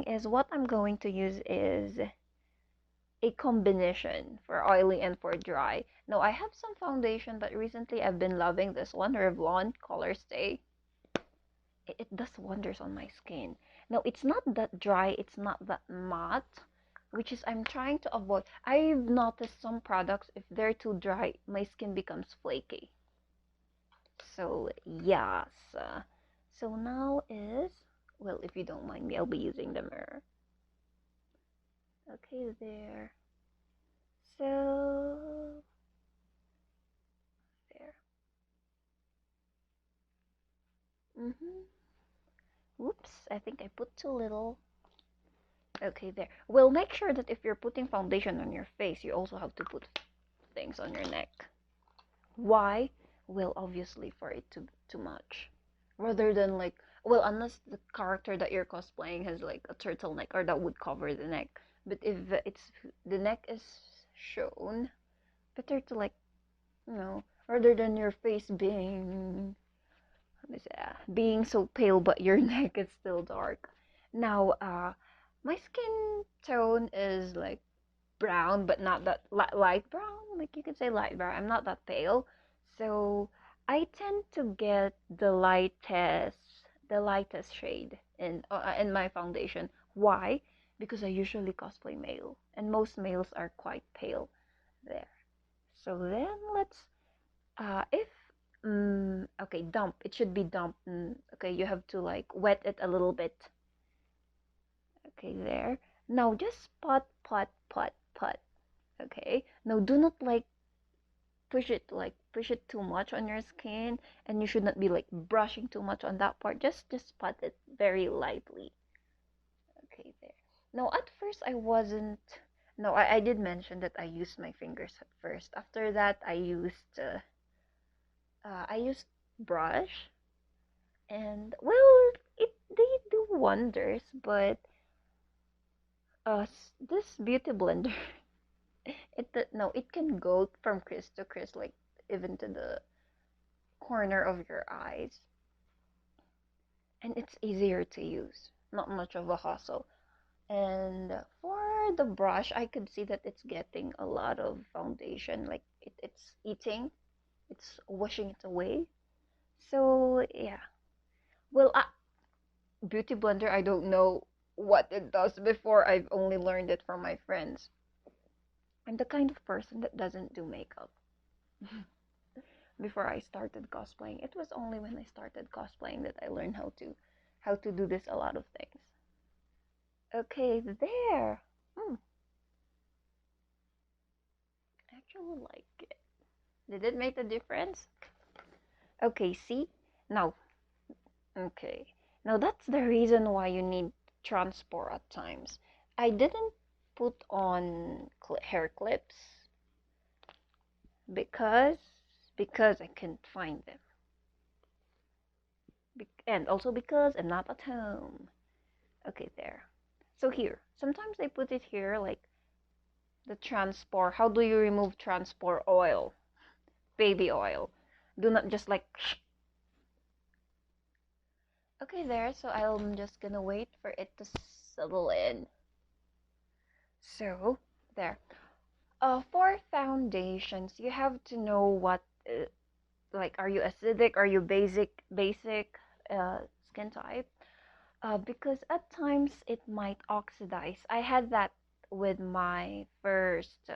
thing is, what I'm going to use is a combination for oily and for dry. Now, I have some foundation, but recently I've been loving this one, Roan Color Stay. It does wonders on my skin. Now, it's not that dry, it's not that matte, which is I'm trying to avoid. I've noticed some products, if they're too dry, my skin becomes flaky. So, yes. So now is, well, if you don't mind me, I'll be using the mirror. Okay, there. So, there. Mm-hmm. Whoops, I think I put too little. Okay, there. Well, make sure that if you're putting foundation on your face, you also have to put things on your neck. Why? Well, obviously for it to match. Rather than like, well, unless the character that you're cosplaying has like a turtleneck or that would cover the neck. But if it's the neck is shown, better to like, rather than your face being being so pale but your neck is still dark. Now, my skin tone is like brown, but not that light brown. Like you could say light brown. I'm not that pale, so I tend to get the lightest shade in my foundation. Why? Because I usually cosplay male, and most males are quite pale. There. So then let's if okay, dump. It should be dump. Okay, you have to like wet it a little bit. Okay, there. Now just pot, pot, pot, pot. Okay. Now do not like push it too much on your skin, and you should not be like brushing too much on that part. Just pat it very lightly. Okay, there. Now at first I wasn't. No, I did mention that I used my fingers at first. After that I used brush, and well, they do wonders, but this beauty blender, no, it can go from crease to crease, like even to the corner of your eyes, and it's easier to use, not much of a hassle. And for the brush, I could see that it's getting a lot of foundation, like it's eating, it's washing it away. So yeah, well, beauty blender, I don't know what it does before. I've only learned it from my friends. I'm the kind of person that doesn't do makeup. Before I started cosplaying, it was only when I started cosplaying that I learned how to do this a lot of things. Okay, there. I actually like it. Did it make a difference? Okay, see? Now, okay. Now that's the reason why you need transport at times. I didn't put on hair clips because I can't find them. And also because I'm not at home. Okay, there. So here, sometimes they put it here like the transport. How do you remove transport oil? Baby oil. Do not just like okay there, so I'm just gonna wait for it to settle in. So there. For foundations, you have to know what like are you acidic, are you basic skin type? Because at times it might oxidize. I had that with my first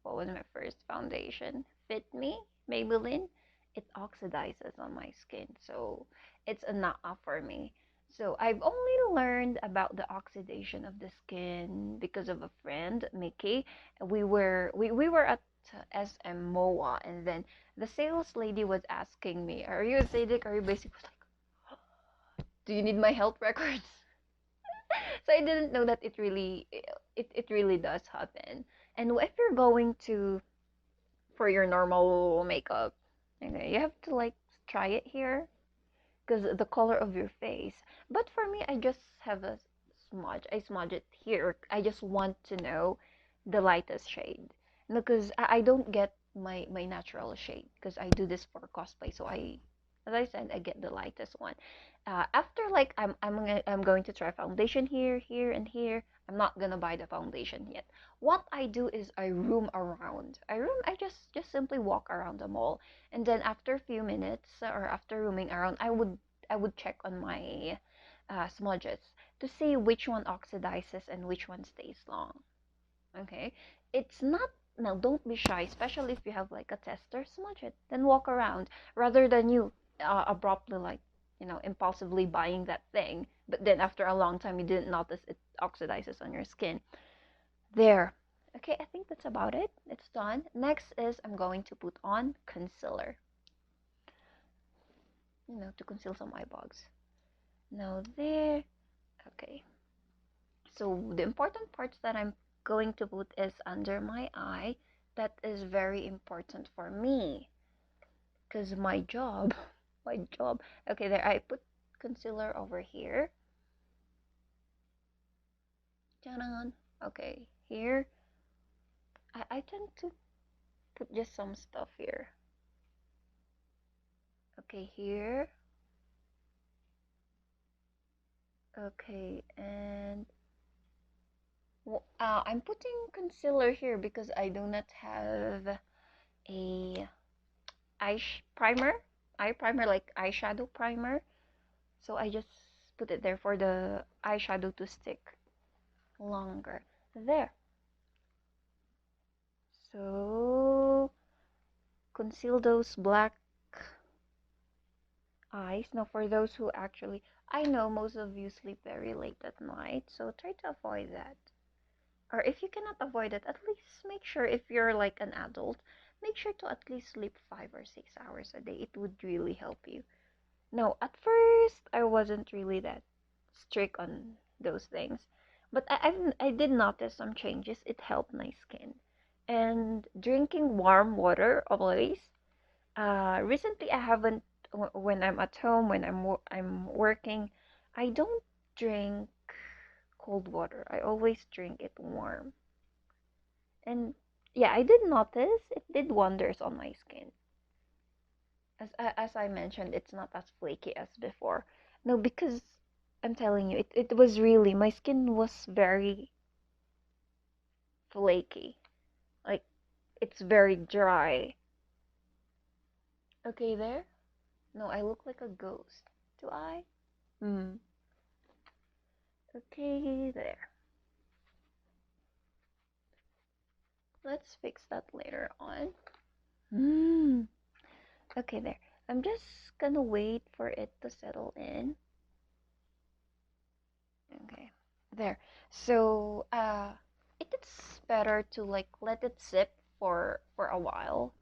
what was my first foundation? Fit Me, Maybelline. It oxidizes on my skin, so it's a not for me. So I've only learned about the oxidation of the skin because of a friend, Mickey. We were at SM MOA, and then the sales lady was asking me, "Are you acidic? Are you basic?" I was like, "Do you need my health records?" So I didn't know that it really does happen. And if you're going to for your normal makeup, okay, you have to like try it here because the color of your face. But for me, I just have a smudge. I smudge it here. I just want to know the lightest shade. No, because I don't get my natural shade because I do this for cosplay. So as I said, I get the lightest one. After like I'm going to try foundation here, here, and here. I'm not gonna buy the foundation yet. What I do is I roam around. I just simply walk around the mall, and then after a few minutes or after roaming around, I would check on my smudges to see which one oxidizes and which one stays long. Okay, it's not, now don't be shy, especially if you have like a tester. Smudge it, then walk around rather than you abruptly like impulsively buying that thing, but then after a long time you didn't notice it oxidizes on your skin. There. Okay, I think that's about it. It's done. Next is I'm going to put on concealer, to conceal some eye bags. Now there. Okay, so the important parts that I'm going to put is under my eye. That is very important for me because my job, my job. Okay, there, I put concealer over here. Ta-da. Okay, here I tend to put just some stuff here. Okay, here. Okay, and I'm putting concealer here because I do not have a primer, eye primer, like eyeshadow primer. So I just put it there for the eyeshadow to stick longer. There. So conceal those black eyes. Now for those who actually, I know most of you sleep very late at night, so try to avoid that. Or if you cannot avoid it, at least make sure, if you're like an adult, make sure to at least sleep 5 or 6 hours a day. It would really help you. No, at first I wasn't really that strict on those things, but I did notice some changes. It helped my skin, and drinking warm water always. Recently I haven't. When I'm at home, when I'm working, I don't drink cold water. I always drink it warm, and yeah, I did notice it did wonders on my skin. As I mentioned, it's not as flaky as before. No, because I'm telling you, it was really, my skin was very flaky. Like, it's very dry. Okay, there? No, I look like a ghost. Do I? Hmm. Okay, there. Let's fix that later on. Hmm. Okay, there. I'm just gonna wait for it to settle in. Okay, there. So, it's better to like let it sit for a while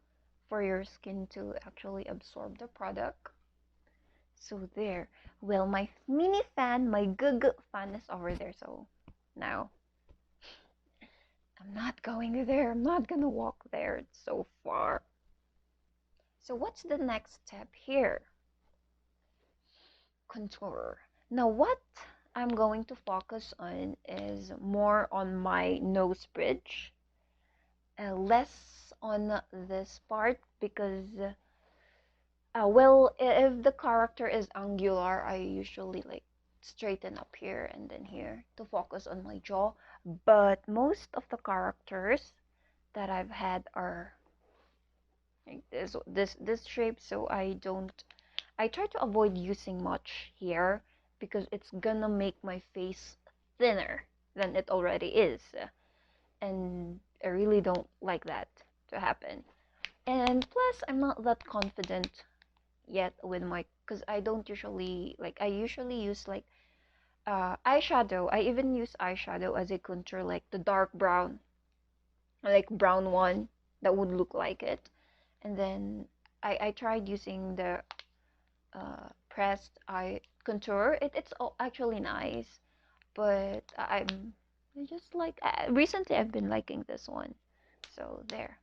for your skin to actually absorb the product. So there. Well, my mini fan, my good fan is over there. So now I'm not going there. I'm not gonna walk there. It's so far. So what's the next step here? Contour. Now what I'm going to focus on is more on my nose bridge, less on this part because well, if the character is angular, I usually like straighten up here and then here to focus on my jaw. But most of the characters that I've had are like this shape, so I try to avoid using much here because it's gonna make my face thinner than it already is, and I really don't like that to happen. And plus, I'm not that confident yet with my, because I don't usually like, I usually use like eyeshadow. I even use eyeshadow as a contour, like the dark brown, like brown one that would look like it. And then I tried using the pressed eye contour. It's actually nice, but I just like, recently I've been liking this one. So there.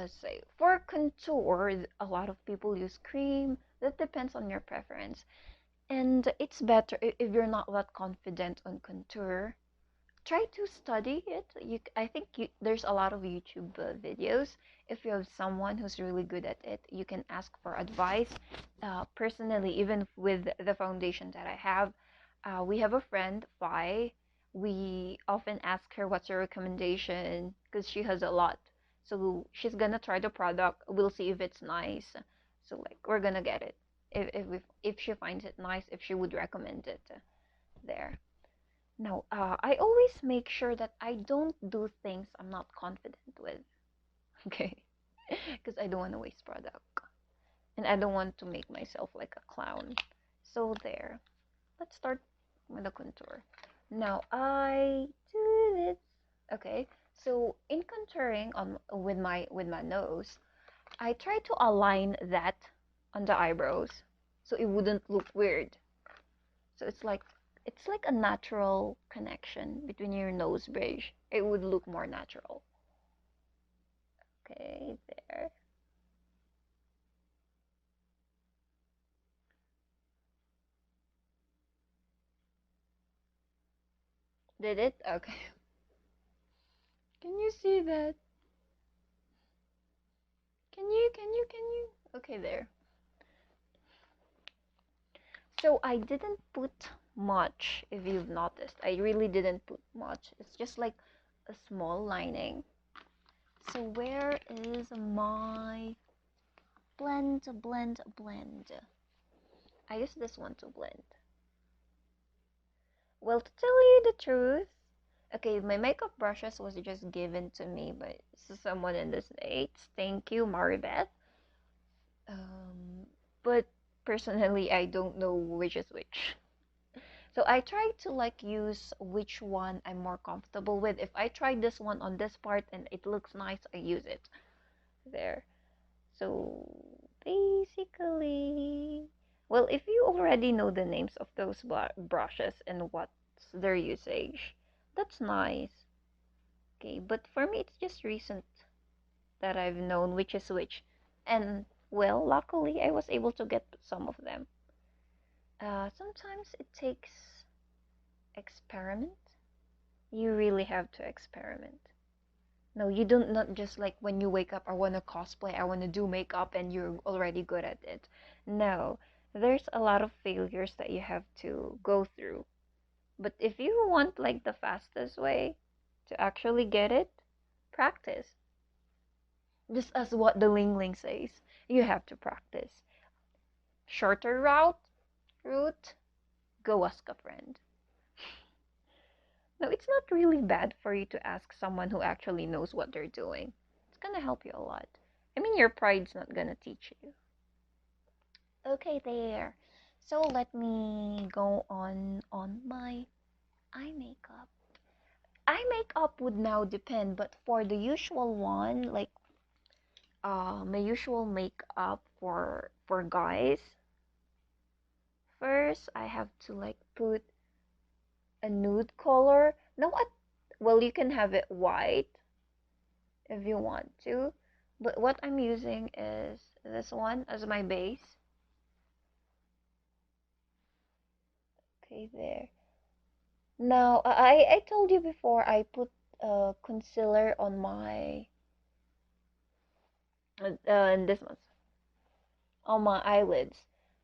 Say for contour, a lot of people use cream. That depends on your preference, and it's better if you're not that confident on contour try to study it. I think there's a lot of YouTube videos. If you have someone who's really good at it, you can ask for advice. Personally, even with the foundation that I have, we have a friend, Fi. We often ask her what's your recommendation because she has a lot. So she's gonna try the product. We'll see if it's nice. So like we're gonna get it if she finds it nice, if she would recommend it there. No, I always make sure that I don't do things I'm not confident with. Okay, because I don't want to waste product, and I don't want to make myself like a clown. So there. Let's start with the contour. Now I do this. Okay, so in contouring on with my nose, I try to align that on the eyebrows so it wouldn't look weird. So it's like a natural connection between your nose bridge. It would look more natural. Okay, there. Did it? Okay. Can you see that? Can you? Okay, there. So I didn't put much, if you've noticed. I really didn't put much. It's just like a small lining. So where is my blend? I use this one to blend. Well, to tell you the truth, okay, my makeup brushes was just given to me by someone in the States. Thank you, Maribeth. Um, but personally, I don't know which is which. So I try to like use which one I'm more comfortable with. If I try this one on this part and it looks nice, I use it there. So basically, well, if you already know the names of those brushes and what's their usage, that's nice. Okay, but for me, it's just recent that I've known which is which. And well, luckily, I was able to get some of them. Sometimes it takes experiment. You really have to experiment. No, you don't not just like when you wake up, I want to cosplay, I want to do makeup, and you're already good at it. No, there's a lot of failures that you have to go through. But if you want like the fastest way to actually get it, practice. Just as what the Ling Ling says, you have to practice. Shorter route, go ask a friend. No, it's not really bad for you to ask someone who actually knows what they're doing. It's gonna help you a lot. I mean, your pride's not gonna teach you. Okay, there. So let me go on my eye makeup. Eye makeup would now depend, but for the usual one, like my usual makeup for guys, first I have to like put a nude color. No, what? Well, you can have it white if you want to, but what I'm using is this one as my base. Okay, there. Now, I told you before I put concealer on my in this one on my eyelids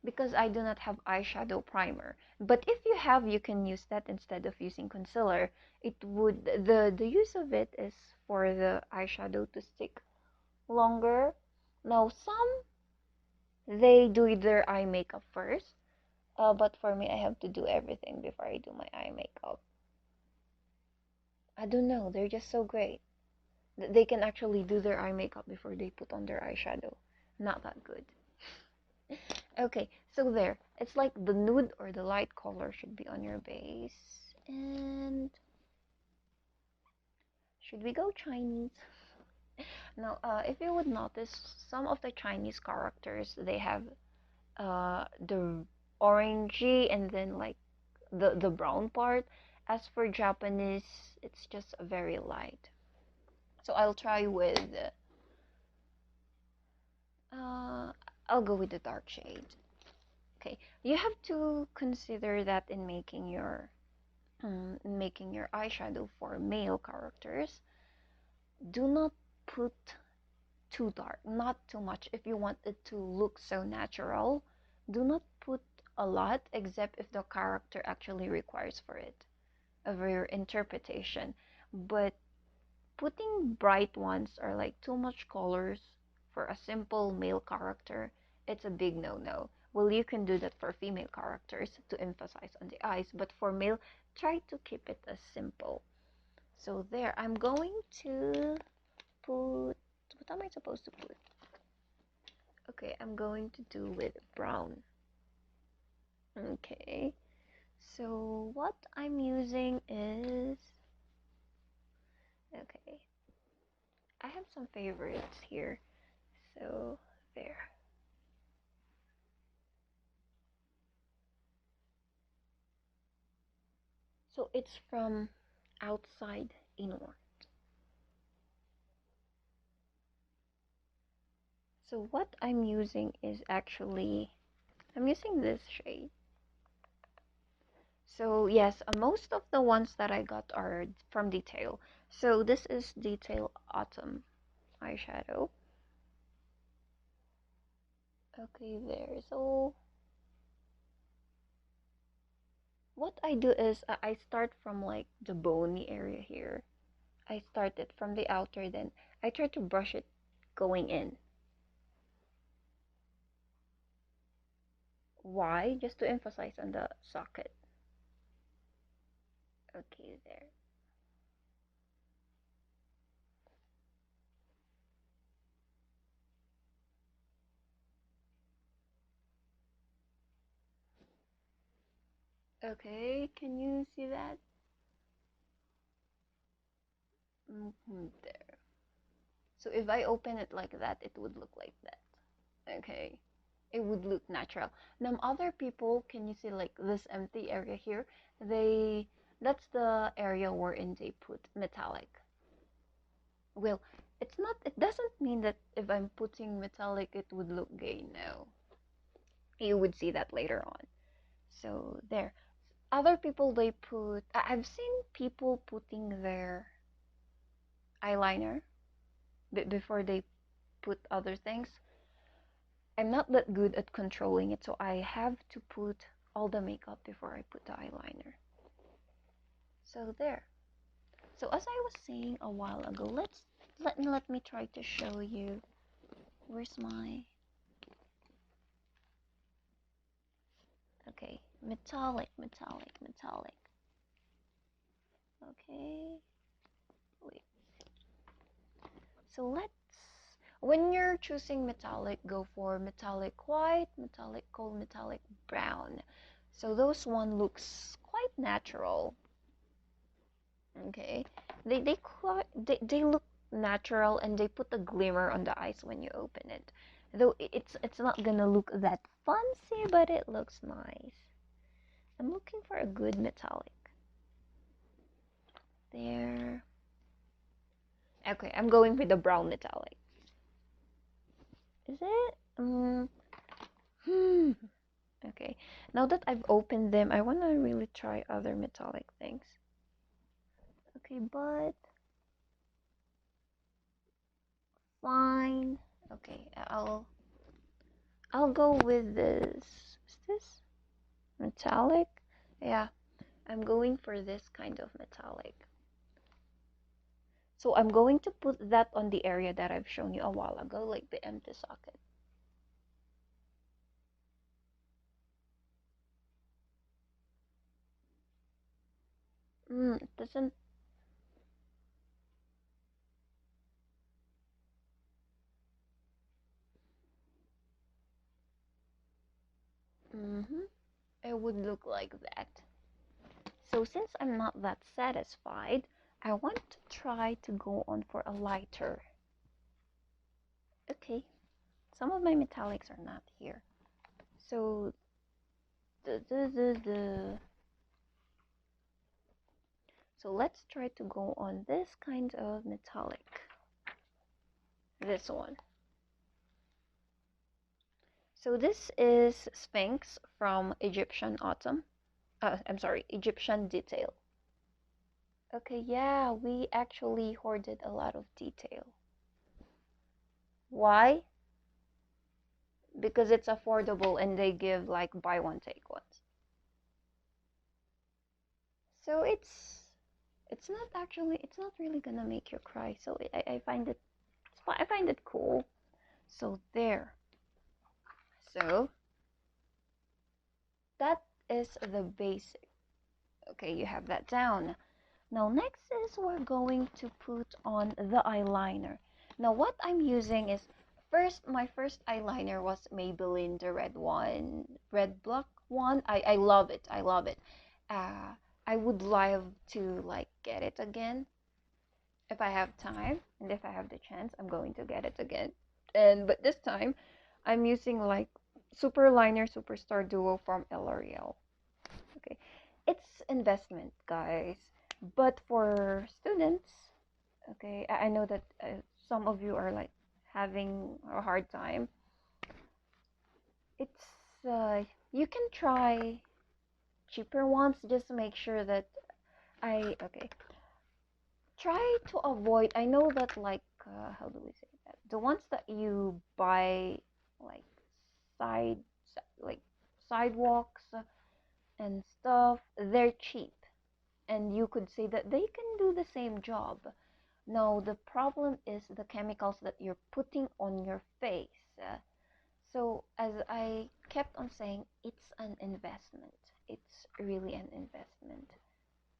because I do not have eyeshadow primer. But if you have, you can use that instead of using concealer. It would the use of it is for the eyeshadow to stick longer. Now, some they do their eye makeup first, but for me, I have to do everything before I do my eye makeup. I don't know, they're just so great. They can actually do their eye makeup before they put on their eyeshadow. Not that good. Okay, so there. It's like the nude or the light color should be on your base. And should we go Chinese? Now, if you would notice, some of the Chinese characters, they have the orangey and then like the brown part. As for Japanese, it's just very light. So uh, I'll go with the dark shade. Okay, you have to consider that in making your making your eyeshadow for male characters, do not put too dark, not too much. If you want it to look so natural, do not put a lot except if the character actually requires for it, of your interpretation. But putting bright ones or like too much colors for a simple male character, it's a big no-no. Well, you can do that for female characters to emphasize on the eyes, but for male, try to keep it as simple. So there, I'm going to put, what am I supposed to put? Okay, I'm going to do with brown. Okay, so what I'm using is, okay, I have some favorites here. So there. So it's from outside inward. So what I'm using is actually, I'm using this shade. So yes, most of the ones that I got are from Detail. So this is Detail Autumn eyeshadow. Okay, there. So what I do is I start from like the bony area here. I start it from the outer, then I try to brush it going in. Why? Just to emphasize on the socket. Okay, there. Okay, can you see that? There. So if I open it like that, it would look like that. Okay, it would look natural. Now other people, can you see like this empty area here? They, that's the area wherein they put metallic. Well, it's not, it doesn't mean that if I'm putting metallic, it would look gay. No, you would see that later on. So there. Other people, they put, I've seen people putting their eyeliner before they put other things. I'm not that good at controlling it, so I have to put all the makeup before I put the eyeliner. So there. So as I was saying a while ago, let me try to show you. Where's my, okay, metallic, metallic, metallic. Okay, wait. So let's, when you're choosing metallic, go for metallic white, metallic gold, metallic brown. So those one looks quite natural. Okay, they look natural and they put a glimmer on the eyes when you open it. Though it's not gonna look that fancy, but it looks nice. I'm looking for a good metallic. There. Okay, I'm going with the brown metallic. Is it? Hmm. Okay, now that I've opened them, I want to really try other metallic things. Okay, but fine. Okay, I'll go with this. Is this metallic? Yeah, I'm going for this kind of metallic. So I'm going to put that on the area that I've shown you a while ago, like the empty socket. It doesn't. Mm-hmm. It would look like that. So since I'm not that satisfied, I want to try to go on for a lighter. Okay, some of my metallics are not here. So the so let's try to go on this kind of metallic. This one. So this is Sphinx from Egyptian Autumn. I'm sorry, Egyptian Detail. Okay, yeah, we actually hoarded a lot of detail. Why? Because it's affordable and they give like buy one take ones. So it's not actually it's not really gonna make you cry. So I find it I find it cool. So there. So that is the basic. Okay, you have that down. Now next is we're going to put on the eyeliner. Now what I'm using is my first eyeliner was Maybelline, the red one, red block one. I love it. I love it. Uh, I would love to like get it again if I have time and if I have the chance. I'm going to get it again. And but this time, I'm using like Super Liner Superstar Duo from L'Oreal. Okay, it's investment, guys. But for students, okay, I know that some of you are like having a hard time. It's you can try cheaper ones. Just make sure that okay. Try to avoid. I know that like how do we say that? The ones that you buy like side like sidewalks and stuff, they're cheap and you could say that they can do the same job. No, the problem is the chemicals that you're putting on your face. So, as I kept on saying, it's an investment. It's really an investment.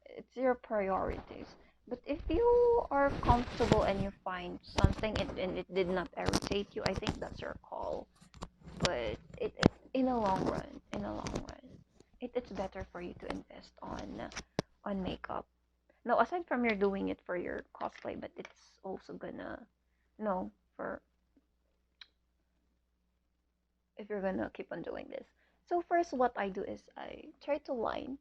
It's your priorities. But if you are comfortable and you find something and it did not irritate you, I think that's your call. But it in a long run, it's better for you to invest on makeup. No, aside from you're doing it for your cosplay, but it's also gonna no for if you're gonna keep on doing this. So first, what I do is I try to line.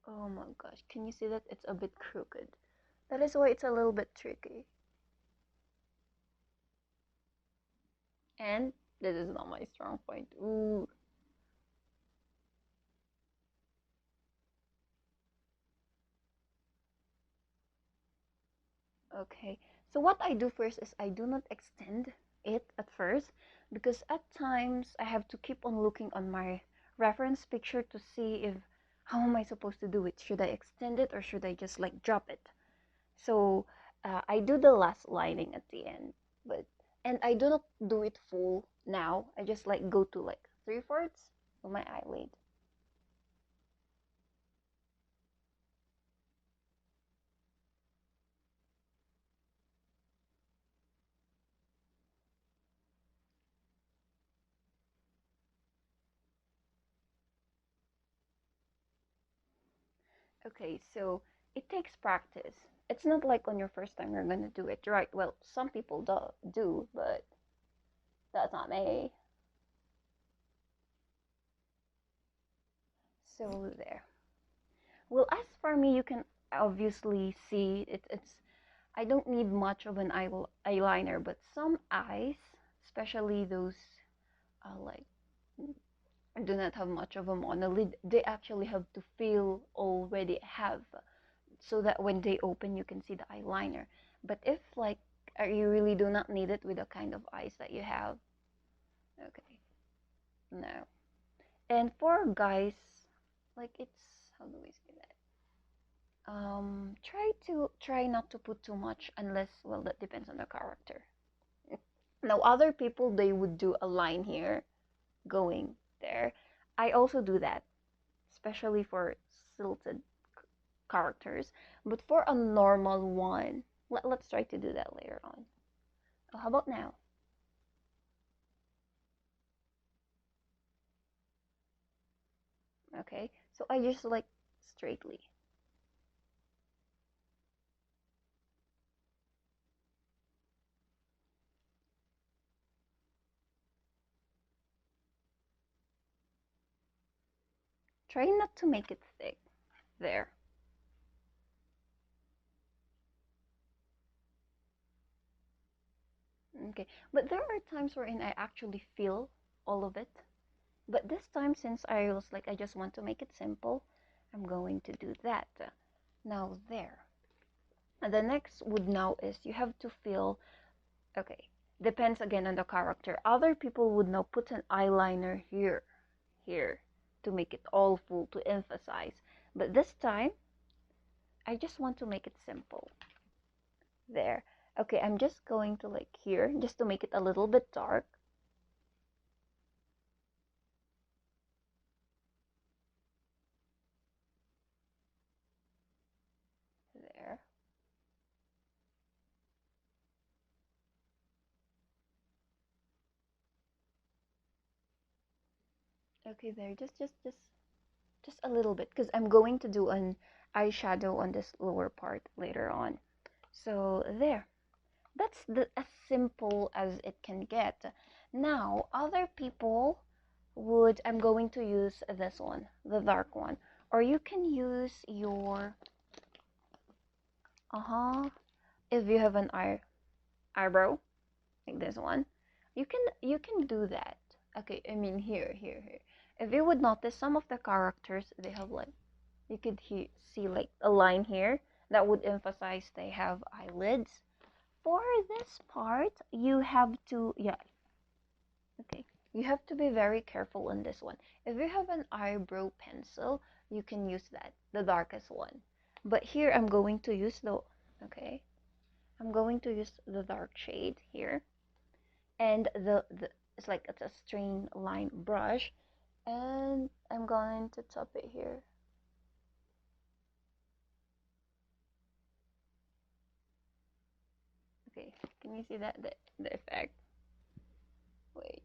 Oh my gosh, can you see that it's a bit crooked? That is why it's a little bit tricky. And this is not my strong point. Ooh. Okay. So what I do first is I do not extend it at first because at times I have to keep on looking on my reference picture to see if how am I supposed to do it? Should I extend it or should I just like drop it? So I do the last lining at the end, but and I do not do it full now. I just like go to like three-fourths of my eyelid. Okay, so it takes practice. It's not like on your first time you're gonna do it right. Well, some people do, but that's not me. So there. Well, as for me, you can obviously see it's. I don't need much of an eyeliner, but some eyes, especially those like do not have much of a monolid, they actually have to feel already have so that when they open you can see the eyeliner. But if like you really do not need it with the kind of eyes that you have, okay, no. And for guys, like it's how do we say that? Try not to put too much unless well that depends on the character. Now other people they would do a line here going there. I also do that, especially for silted characters. But for a normal one, let's try to do that later on. Oh, how about now? Okay, so I just like straightly. Try not to make it thick. There. Okay, but there are times wherein I actually feel all of it. But this time, since I was like, I just want to make it simple, I'm going to do that. Now there. And the next would now is you have to fill, okay, depends again on the character. Other people would now put an eyeliner here, to make it all full, to emphasize. But this time, I just want to make it simple. There. Okay, I'm just going to like here, just to make it a little bit dark. There. Okay, there. Just a little bit, because I'm going to do an eyeshadow on this lower part later on. So there. That's as simple as it can get. Now, other people would, I'm going to use this one, the dark one, or you can use your, if you have an eyebrow, like this one, you can do that. Okay, I mean here. If you would notice, some of the characters, they have like, you could see like a line here that would emphasize they have eyelids. For this part, you have to, yeah, okay, you have to be very careful on this one. If you have an eyebrow pencil, you can use that, the darkest one. But here I'm going to use the, okay, I'm going to use the dark shade here, and the it's like it's a straight line brush, and I'm going to top it here. Okay, can you see that, the effect? Wait.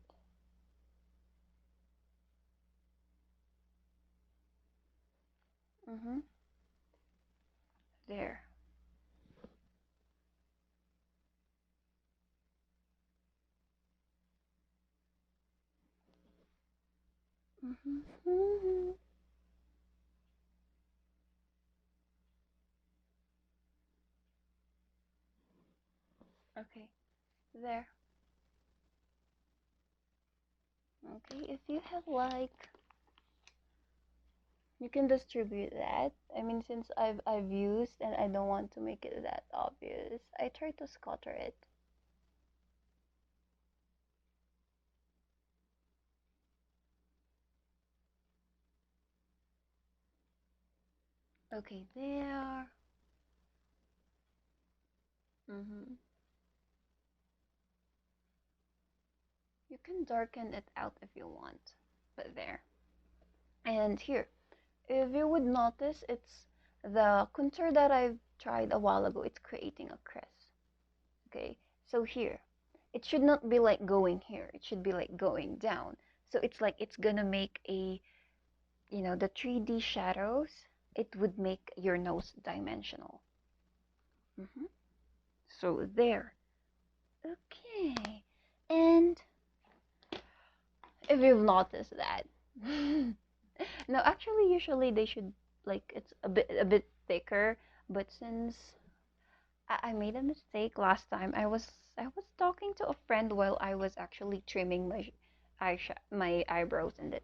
There. Okay, there. Okay, if you have like, you can distribute that. I mean, since I've used and I don't want to make it that obvious, I try to scatter it. Okay, there. You can darken it out if you want, but there. And here, if you would notice, it's the contour that I've tried a while ago. It's creating a crest. Okay, so here, it should not be like going here. It should be like going down. So it's like it's gonna make a, the 3D shadows. It would make your nose dimensional. So there. Okay, and if you've noticed that, no, actually, usually they should, like, it's a bit thicker, but since I made a mistake last time, I was talking to a friend while I was actually trimming my eyebrows, and it,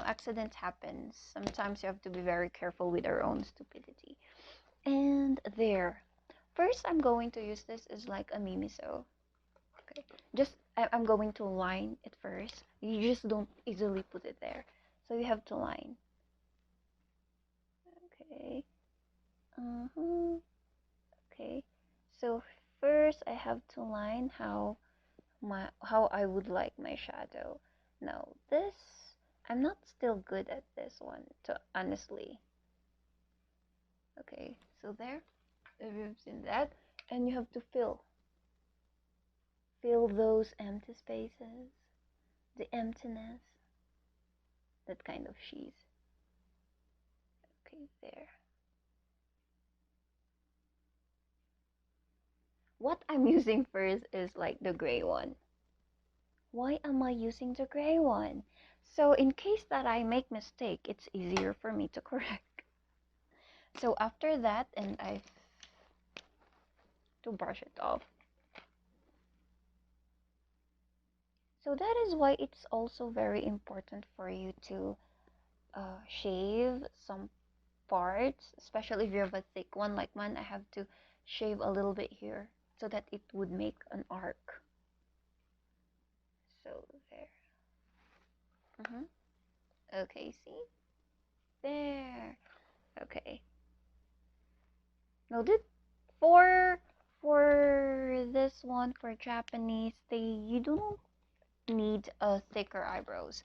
accidents happens. Sometimes you have to be very careful with our own stupidity. And there. First, I'm going to use this as like a mimiso. Okay. Just I'm going to line it first. You just don't easily put it there. So you have to line. Okay. Okay. So first I have to line how I would like my shadow. Now this, I'm not still good at this one, to honestly. Okay. So there, if you've seen that, and you have to fill those empty spaces, the emptiness, that kind of sheath. Okay, there. What I'm using first is like the gray one. Why am I using the gray one? So in case that I make mistake, it's easier for me to correct. So after that, and I to brush it off. So that is why it's also very important for you to shave some parts, especially if you have a thick one like mine. I have to shave a little bit here so that it would make an arc. So there. Okay, see? There. Okay. Now did for this one for Japanese, you don't need a thicker eyebrows.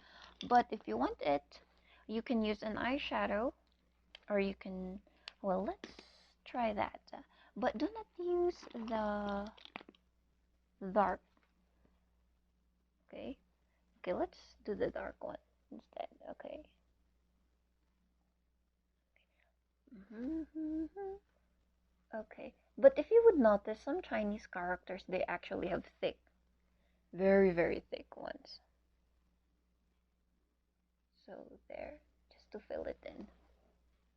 But if you want it, you can use an eyeshadow, or you can, well, let's try that. But do not use the dark. Okay. Okay, let's do the dark one instead. Okay. Okay. But if you would notice, some Chinese characters, they actually have thick, very, very thick ones. So there, just to fill it in.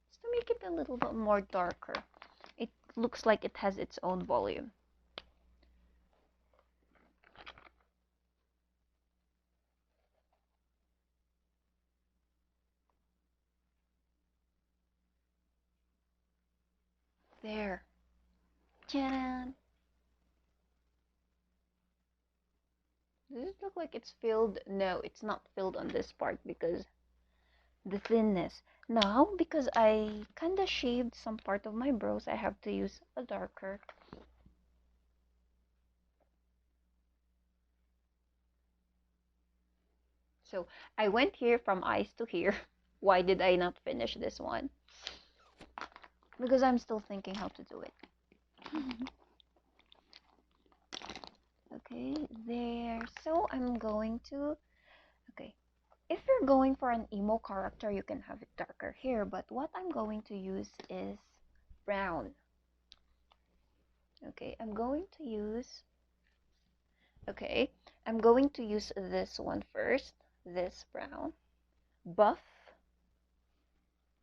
Just to make it a little bit more darker. It looks like it has its own volume. There. Ta-da! Does it look like it's filled? No, it's not filled on this part because the thinness. Now, because I kinda shaved some part of my brows, I have to use a darker. So I went here from eyes to here. Why did I not finish this one? Because I'm still thinking how to do it. Okay, there. So I'm going to, okay. If you're going for an emo character, you can have it darker here, but what I'm going to use is brown. Okay, okay, I'm going to use this one first, this brown. Buff,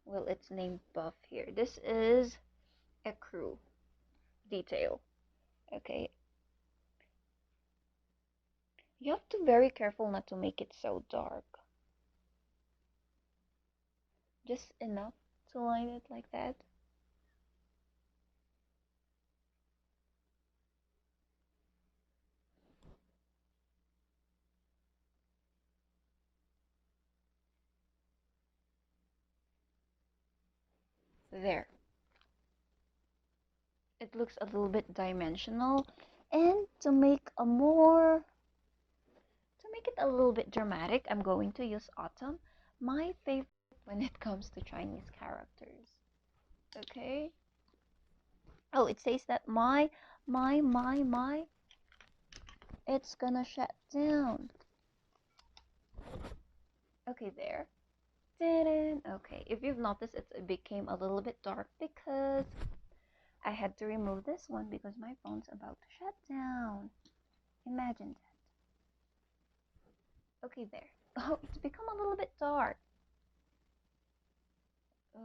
well, it's named Buff here. This is a crew detail. Okay, you have to be very careful not to make it so dark. Just enough to line it like that. There. It looks a little bit dimensional, and to make it a little bit dramatic, I'm going to use autumn, my favorite when it comes to Chinese characters. Okay. Oh, it says that my, it's gonna shut down. Okay, there. Okay, if you've noticed, it became a little bit dark because I had to remove this one because my phone's about to shut down. Imagine that. Okay, there. Oh, it's become a little bit dark.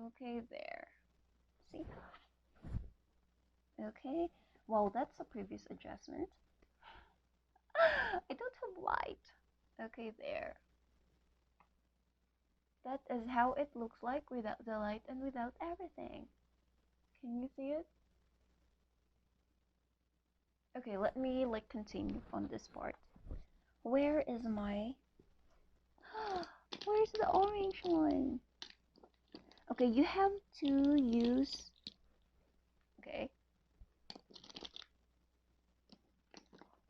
Okay, there. See? Okay. Well, that's a previous adjustment. I don't have light. Okay, there. That is how it looks like without the light and without everything. Can you see it? Okay, let me continue on this part. Where is my... Where's the orange one? Okay, you have to use... Okay.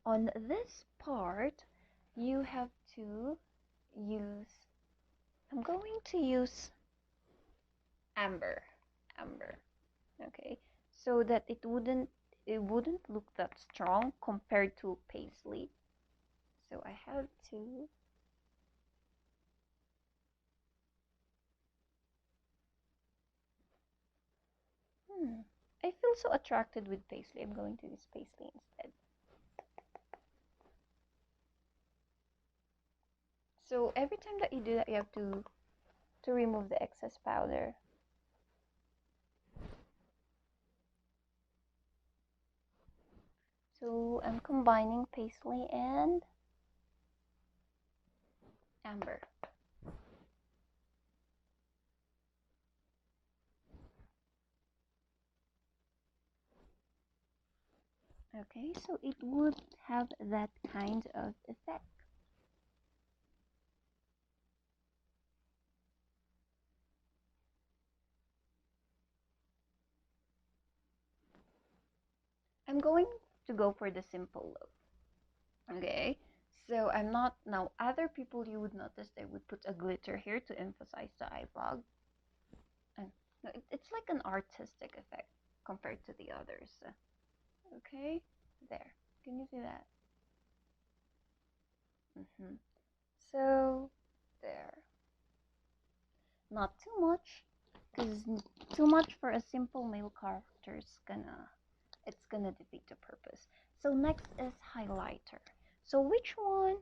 On this part, you have to use... I'm going to use amber. Amber. Okay, so that it wouldn't look that strong compared to paisley. So I have to... I feel so attracted with paisley. I'm going to use paisley instead. So every time that you do that, you have to remove the excess powder. So I'm combining paisley and Amber. Okay, so it would have that kind of effect. I'm going to go for the simple look. Okay, so I'm not now. Other people you would notice they would put a glitter here to emphasize the eye bag, and it's like an artistic effect compared to the others. Okay, there. Can you see that? So there. Not too much, because too much for a simple male character is gonna defeat the purpose. So next is highlighter. So which one